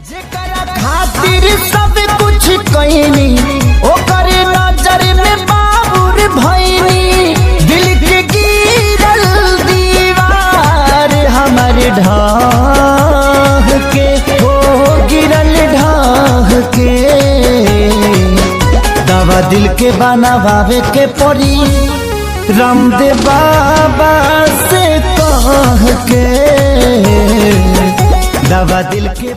खातिर सब कुछ कईनी ओकर नजर में बाबूर भईनी। दिल के गिरल दीवार हमर ढाह के हो गिरल ढाह के। दवा दिल के बनावे के पड़ी रामदेव बाबा से कह के। दवा दिल के